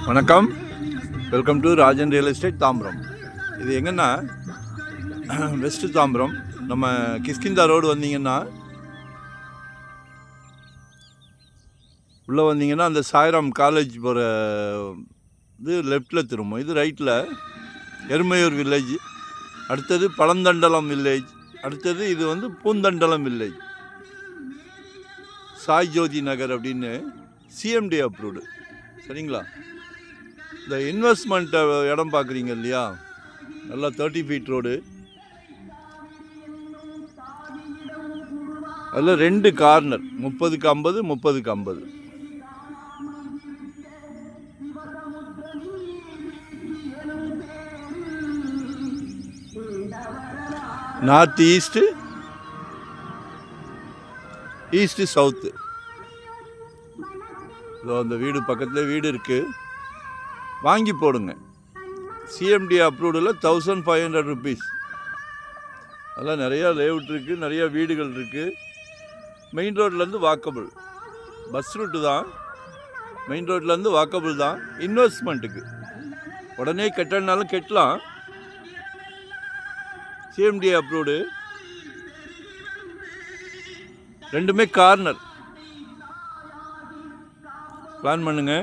வணக்கம், welcome to Rajan real estate Tambaram. இது எங்கன்னா வெஸ்ட்டு தாம்பரம். நம்ம கிஷ்கிந்தா ரோடு வந்தீங்கன்னா உள்ளே வந்தீங்கன்னா அந்த சாய்ராம் காலேஜ் போகிற இது லெஃப்டில் திரும்பும். இது ரைட்டில் எருமையூர் வில்லேஜ், அடுத்தது பழந்தண்டலம் வில்லேஜ், அடுத்தது இது வந்து பூந்தண்டலம் வில்லேஜ். சாய் ஜோதி நகர் அப்படின்னு சிஎம்டி அப்ரூவ்டு. சரிங்களா? இந்த இன்வெஸ்ட்மெண்ட் இடம் பார்க்குறீங்க இல்லையா, நல்லா 30 ஃபீட் ரோடு. அதில் 2 கார்னர், 30க்கு 50, 30க்கு 50. North east, east south. இதோ அந்த வீடு பக்கத்தில் வீடு இருக்குது, வாங்கி போடுங்க. சிஎம்டி அப்ரூவ்டில் 1500 ருபீஸ். அதெல்லாம் நிறையா லேஅவுட் இருக்குது, நிறையா வீடுகள் இருக்குது. மெயின் ரோட்லேருந்து வாக்கபிள், பஸ் ரூட்டு தான். மெயின் ரோட்லேருந்து வாக்கபிள் தான். இன்வெஸ்ட்மெண்ட்டுக்கு உடனே கட்டணுனாலும் கட்டலாம். CMD approved. ரெண்டுமே கார்னர். பிளான் பண்ணுங்க.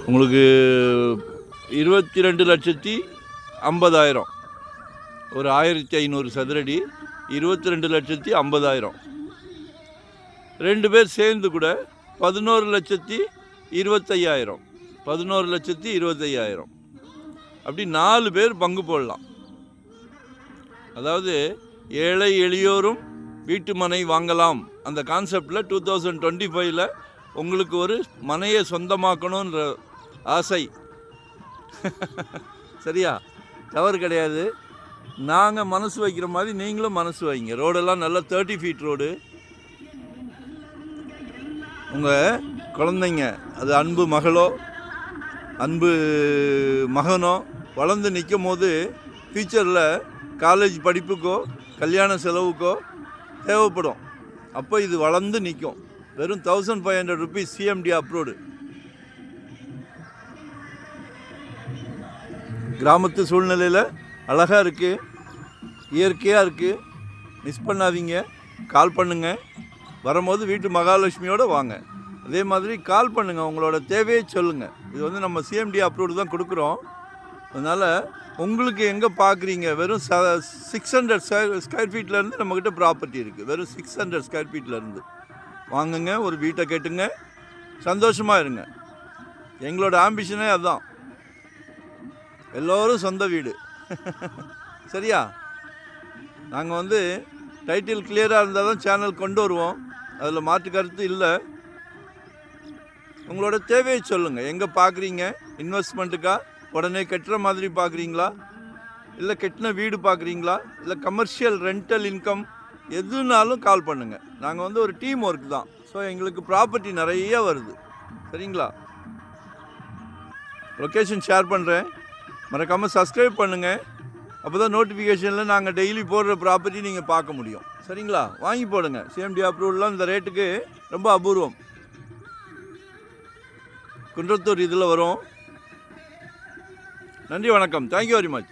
உங்களுக்கு 22,50,000, ஒரு 1500 சதுரடி, 22,50,000. 2 பேர் சேர்ந்து கூட 11,25,000, 11,25,000. அப்படி 4 பேர் பங்கு போடலாம். அதாவது ஏழை எளியோரும் வீட்டு மனை வாங்கலாம். அந்த கான்செப்டில் 2025 உங்களுக்கு ஒரு மனையை சொந்தமாக்கணுன்ற ஆசை. சரியா? தவறு கிடையாது. நாங்கள் மனசு வைக்கிற மாதிரி நீங்களும் மனசு வைங்க. ரோடெல்லாம் நல்லா 30 ஃபீட் ரோடு. உங்கள் குழந்தைங்க, அது அன்பு மகளோ அன்பு மகனோ வளர்ந்து நிற்கும் போது ஃப்யூச்சரில் காலேஜ் படிப்புக்கோ கல்யாண செலவுக்கோ தேவைப்படும். அப்போ இது வளர்ந்து நிற்கும். வெறும் 1500 ருபீஸ் சிஎம்டி அப்ரூவ்டு. கிராமத்து சூழ்நிலையில் அழகாக இருக்குது, இயற்கையாக இருக்குது. மிஸ் பண்ணாதீங்க. கால் பண்ணுங்கள். வரும்போது வீட்டு மகாலட்சுமியோடு வாங்க. அதே மாதிரி கால் பண்ணுங்கள், உங்களோட தேவையை சொல்லுங்கள். இது வந்து நம்ம சிஎம்டி அப்ரூவ்டு தான் கொடுக்குறோம். அதனால் உங்களுக்கு எங்கே பார்க்குறீங்க, வெறும் 600 ஸ்கொயர் ஃபீட்லேருந்து நம்மக்கிட்ட ப்ராப்பர்ட்டி இருக்குது. வெறும் 600 ஸ்கொயர் ஃபீட்லேருந்து வாங்குங்க. ஒரு வீட்டை கேட்டுங்க, சந்தோஷமாக இருங்க. எங்களோட ஆம்பிஷனே அதுதான், எல்லோரும் சொந்த வீடு. சரியா? நாங்கள் வந்து டைட்டில் கிளியராக இருந்தால் தான் சேனல் கொண்டு வருவோம். அதில் மாற்று கருத்து இல்லை. உங்களோட தேவையை சொல்லுங்கள். எங்கே பார்க்குறீங்க? இன்வெஸ்ட்மெண்ட்டுக்கா, உடனே கட்டுற மாதிரி பார்க்குறீங்களா, இல்லை கட்டின வீடு பார்க்குறீங்களா, இல்லை கமர்ஷியல் ரெண்டல் இன்கம், எதுனாலும் கால் பண்ணுங்கள். நாங்கள் வந்து ஒரு டீம் ஒர்க் தான். ஸோ எங்களுக்கு ப்ராப்பர்ட்டி நிறைய வருது. சரிங்களா? லொக்கேஷன் ஷேர் பண்ணுறேன், மறக்காமல் சப்ஸ்கிரைப் பண்ணுங்கள். அப்போ தான் நோட்டிஃபிகேஷனில் நாங்கள் டெய்லி போடுற ப்ராப்பர்ட்டி நீங்கள் பார்க்க முடியும். சரிங்களா? வாங்கி போடுங்க. சிஎம்டி அப்ரூவல்லாம் இந்த ரேட்டுக்கு ரொம்ப அபூர்வம். குன்றத்தூர் இதில் வரும். நன்றி, வணக்கம். Thank you very much.